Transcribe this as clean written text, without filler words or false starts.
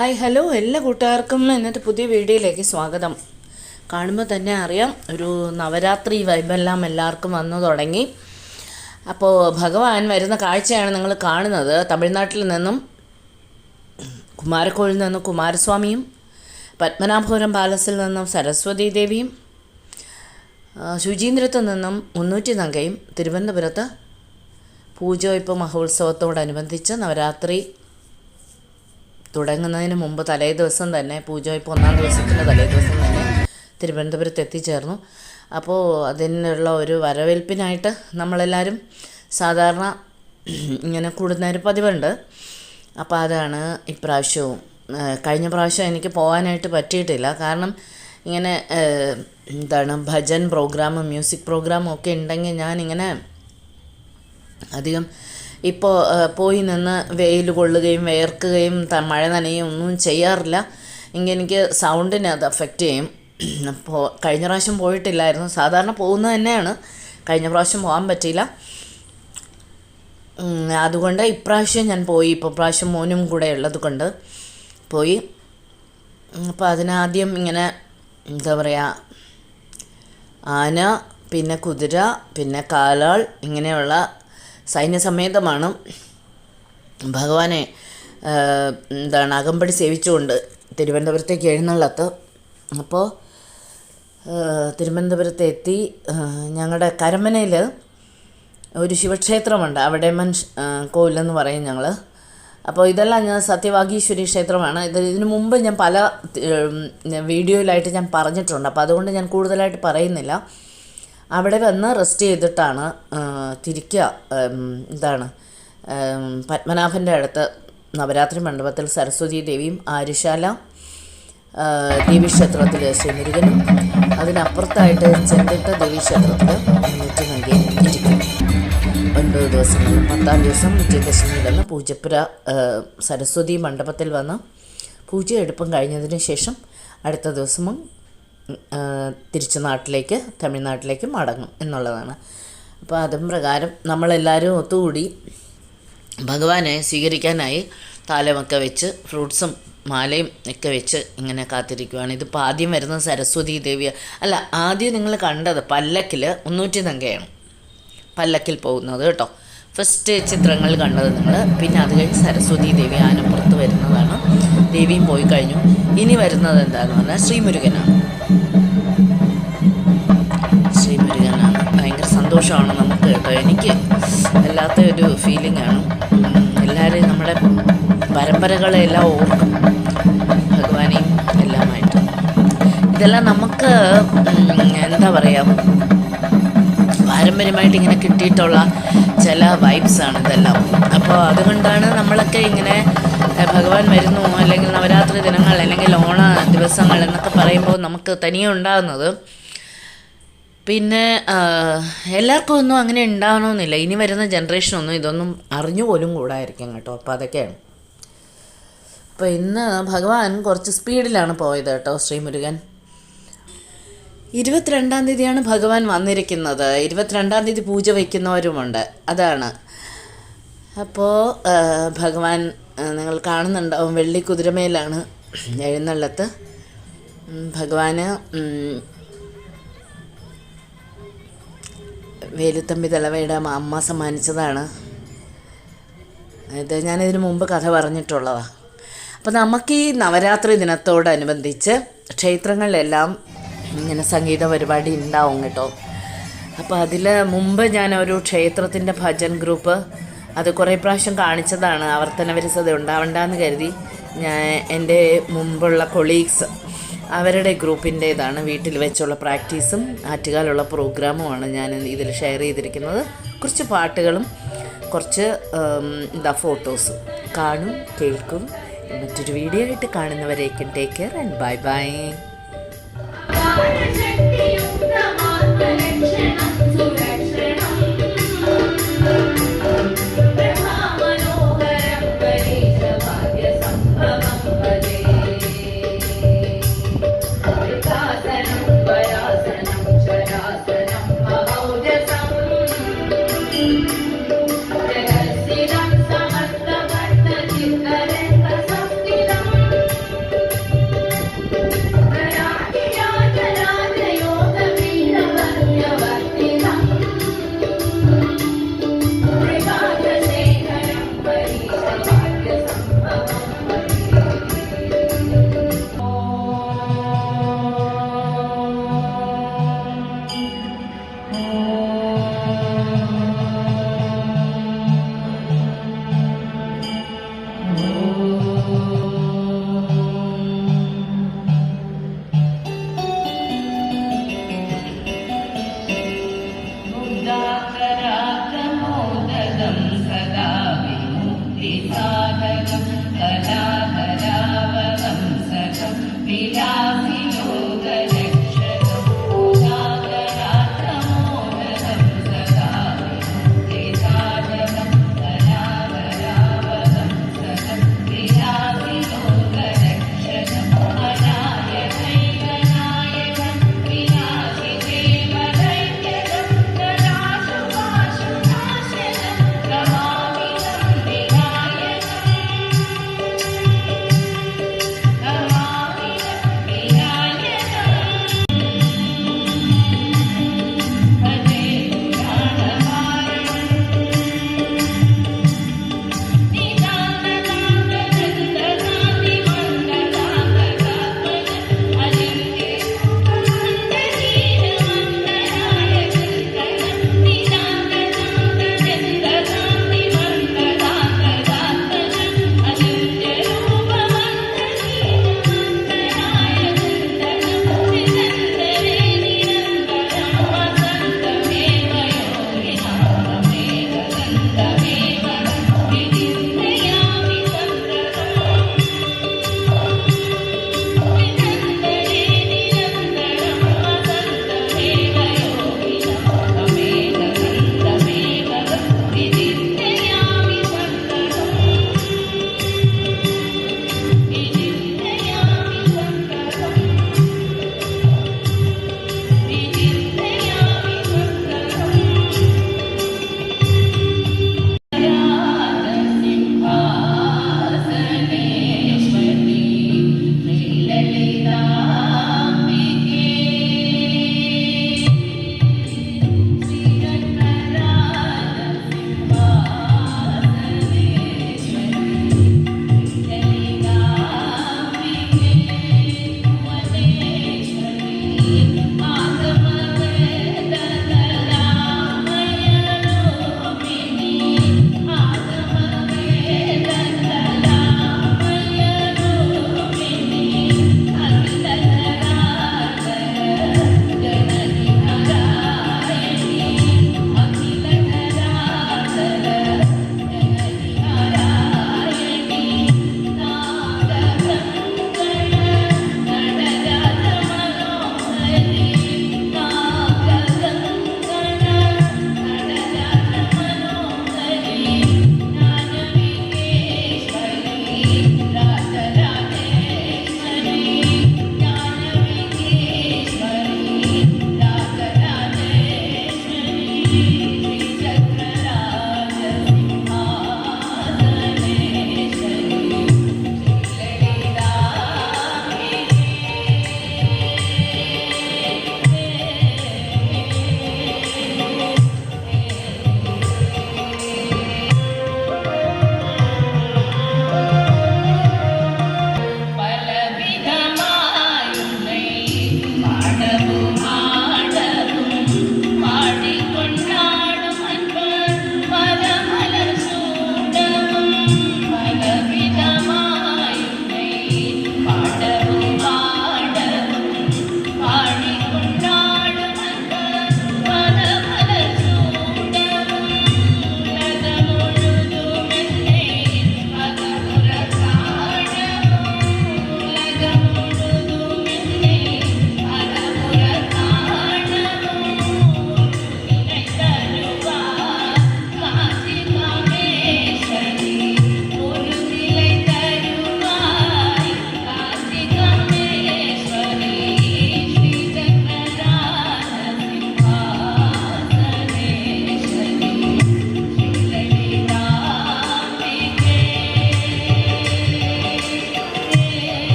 Hi hello എല്ലാ കൂട്ടുകാർക്കും ഇന്നത്തെ പുതിയ വീഡിയോയിലേക്ക് സ്വാഗതം. കാണുമ്പോൾ തന്നെ അറിയാം ഒരു നവരാത്രി വൈബെല്ലാം എല്ലാവർക്കും വന്നു തുടങ്ങി. അപ്പോൾ ഭഗവാൻ വരുന്ന കാഴ്ചയാണ് നിങ്ങൾ കാണുന്നത്. തമിഴ്നാട്ടിൽ നിന്നും കുമാരക്കോവിൽ നിന്നും കുമാരസ്വാമിയും പത്മനാഭപുരം പാലസിൽ നിന്നും സരസ്വതി ദേവിയും ശുചീന്ദ്രത്തു നിന്നും മുന്നൂറ്റി നങ്കയും തിരുവനന്തപുരത്ത് പൂജവയ്പ് മഹോത്സവത്തോടനുബന്ധിച്ച് നവരാത്രി തുടങ്ങുന്നതിന് മുമ്പ് തലേ ദിവസം തന്നെ പൂജവയ്പ് ഒന്നാം ദിവസത്തിൻ്റെ തലേ ദിവസം തന്നെ തിരുവനന്തപുരത്ത് എത്തിച്ചേർന്നു. അപ്പോൾ അതിനുള്ള ഒരു വരവേൽപ്പിനായിട്ട് നമ്മളെല്ലാവരും സാധാരണ ഇങ്ങനെ കൂടുന്നൊരു പതിവുണ്ട്. അപ്പോൾ അതാണ് ഇപ്രാവശ്യവും. കഴിഞ്ഞ പ്രാവശ്യം എനിക്ക് പോകാനായിട്ട് പറ്റിയിട്ടില്ല. കാരണം ഇങ്ങനെ ഭജൻ പ്രോഗ്രാമും മ്യൂസിക് പ്രോഗ്രാമും ഒക്കെ ഉണ്ടെങ്കിൽ ഞാനിങ്ങനെ അധികം ഇപ്പോൾ പോയി നിന്ന് വെയിൽ കൊള്ളുകയും വേർക്കുകയും മഴ നനയുകയും ഒന്നും ചെയ്യാറില്ല. എനിക്ക് സൗണ്ടിനെ അത് അഫക്റ്റ് ചെയ്യും. അപ്പോൾ കഴിഞ്ഞ പ്രാവശ്യം പോയിട്ടില്ലായിരുന്നു. സാധാരണ പോകുന്നത് തന്നെയാണ്, കഴിഞ്ഞ പ്രാവശ്യം പോകാൻ പറ്റിയില്ല. അതുകൊണ്ട് ഇപ്രാവശ്യം ഞാൻ പോയി. ഇപ്പോൾ പ്രാവശ്യം മോനും കൂടെ ഉള്ളത് കൊണ്ട് പോയി. അപ്പോൾ അതിനാദ്യം ഇങ്ങനെ എന്താ പറയുക, ആന, പിന്നെ കുതിര, പിന്നെ കാലാൾ, ഇങ്ങനെയുള്ള സൈന്യസമേതമാണ് ഭഗവാനെ അകമ്പടി സേവിച്ചുകൊണ്ട് തിരുവനന്തപുരത്തേക്ക് എഴുന്നള്ളത്ത്. അപ്പോൾ തിരുവനന്തപുരത്ത് എത്തി. ഞങ്ങളുടെ കരമനയിൽ ഒരു ശിവക്ഷേത്രമുണ്ട്, അവിടെ കോവിലെന്ന് പറയും ഞങ്ങൾ. അപ്പോൾ ഇതെല്ലാം ഞാൻ സത്യവാഗീശ്വരി ക്ഷേത്രമാണ്. ഇതിനു മുമ്പ് ഞാൻ പല വീഡിയോയിലായിട്ട് ഞാൻ പറഞ്ഞിട്ടുണ്ട്. അപ്പോൾ അതുകൊണ്ട് ഞാൻ കൂടുതലായിട്ട് പറയുന്നില്ല. അവിടെ വന്ന് റെസ്റ്റ് ചെയ്തിട്ടാണ് തിരിക്കുക. പത്മനാഭൻ്റെ അടുത്ത് നവരാത്രി മണ്ഡപത്തിൽ സരസ്വതി ദേവിയും ആര്യശാല ദേവീക്ഷേത്രത്തിൽ ശ്രീമുരുകനും അതിനപ്പുറത്തായിട്ട് ചെന്തിട്ട ദേവീക്ഷേത്രത്തിൽ മുന്നൂറ്റി നങ്കയും ഇരിക്കും. 9 ദിവസങ്ങളിൽ 10-ാം ദിവസം വിജയദശമിയിൽ വന്ന് പൂജപ്പുര സരസ്വതി മണ്ഡപത്തിൽ വന്ന് പൂജയെടുപ്പും കഴിഞ്ഞതിന് ശേഷം അടുത്ത ദിവസവും തിരിച്ച് തമിഴ്നാട്ടിലേക്ക് മടങ്ങും എന്നുള്ളതാണ്. അപ്പോൾ അതും പ്രകാരം നമ്മളെല്ലാവരും ഒത്തുകൂടി ഭഗവാനെ സ്വീകരിക്കാനായി താലമൊക്കെ വെച്ച് ഫ്രൂട്ട്സും മാലയും ഒക്കെ വെച്ച് ഇങ്ങനെ കാത്തിരിക്കുകയാണ്. ഇതിപ്പോൾ ആദ്യം വരുന്നത് സരസ്വതി ദേവി അല്ല, ആദ്യം നിങ്ങൾ കണ്ടത് പല്ലക്കിൽ മുന്നൂറ്റി നങ്കയാണ് പല്ലക്കിൽ പോകുന്നത് കേട്ടോ. ഫസ്റ്റ് ചിത്രങ്ങൾ കണ്ടത് നിങ്ങൾ. പിന്നെ അത് കഴിഞ്ഞ് സരസ്വതി ദേവി ആനപ്പുറത്ത് വരുന്നതാണ്. ദേവിയും പോയി കഴിഞ്ഞു. ഇനി വരുന്നത് എന്താണെന്ന് പറഞ്ഞാൽ ശ്രീമുരുകനാണ്. ഭയങ്കര സന്തോഷമാണ് നമുക്ക് കേട്ടോ. എനിക്ക് വല്ലാത്ത ഒരു ഫീലിംഗ് ആണ്. എല്ലാവരും നമ്മുടെ പരമ്പരകളെല്ലാം ഓർക്കും, ഭഗവാനെയും എല്ലാമായിട്ട്. ഇതെല്ലാം നമുക്ക് എന്താ പറയുക, പാരമ്പര്യമായിട്ട് ഇങ്ങനെ കിട്ടിയിട്ടുള്ള ചില വൈബ്സാണ് ഇതെല്ലാം. അപ്പോൾ അതുകൊണ്ടാണ് നമ്മളൊക്കെ ഇങ്ങനെ ഭഗവാൻ വരുന്നു, അല്ലെങ്കിൽ നവരാത്രി ദിനങ്ങൾ, അല്ലെങ്കിൽ ഓണ ദിവസങ്ങൾ എന്നൊക്കെ പറയുമ്പോൾ നമുക്ക് തനിയെ ഉണ്ടാകുന്നത്. പിന്നെ എല്ലാവർക്കും ഒന്നും അങ്ങനെ ഉണ്ടാവണമെന്നില്ല. ഇനി വരുന്ന ജനറേഷനൊന്നും ഇതൊന്നും അറിഞ്ഞു പോലും കൂടായിരിക്കും കേട്ടോ. അപ്പോൾ അതൊക്കെയാണ്. അപ്പോൾ ഇന്ന് ഭഗവാൻ കുറച്ച് സ്പീഡിലാണ് പോയത് കേട്ടോ. ശ്രീമുരുകൻ 22-ാം തീയതിയാണ് ഭഗവാൻ വന്നിരിക്കുന്നത്. 22-ാം തീയതി പൂജ വയ്ക്കുന്നവരുമുണ്ട്, അതാണ്. അപ്പോൾ ഭഗവാൻ നിങ്ങൾ കാണുന്നുണ്ടാവും, വെള്ളി കുതിരമേലാണ് എഴുന്നള്ളത്ത്. ഭഗവാന് വേലുത്തമ്പി തലവയുടെ അമ്മ സമ്മാനിച്ചതാണ് ഇത്. ഞാനിതിനു മുമ്പ് കഥ പറഞ്ഞിട്ടുള്ളതാണ്. അപ്പോൾ നമുക്ക് ഈ നവരാത്രി ദിനത്തോടനുബന്ധിച്ച് ക്ഷേത്രങ്ങളിലെല്ലാം ഇങ്ങനെ സംഗീത പരിപാടി ഉണ്ടാവും കേട്ടോ. അപ്പോൾ അതിൽ മുമ്പ് ഞാൻ ഒരു ക്ഷേത്രത്തിൻ്റെ ഭജൻ ഗ്രൂപ്പ് അത് കുറേ പ്രാവശ്യം കാണിച്ചതാണ്. ആവർത്തന വിരസത ഉണ്ടാവണ്ടെന്ന് കരുതി ഞാൻ എൻ്റെ മുമ്പുള്ള കൊളീഗ്സ് അവരുടെ ഗ്രൂപ്പിൻ്റേതാണ്. വീട്ടിൽ വെച്ചുള്ള പ്രാക്ടീസും ആറ്റുകാലുള്ള പ്രോഗ്രാമുമാണ് ഞാൻ ഇതിൽ ഷെയർ ചെയ്തിരിക്കുന്നത്. കുറച്ച് പാട്ടുകളും കുറച്ച് ഫോട്ടോസും. കാണും, കേൾക്കും. മറ്റൊരു വീഡിയോ ആയിട്ട് കാണുന്നവരേക്കും take care and bye by.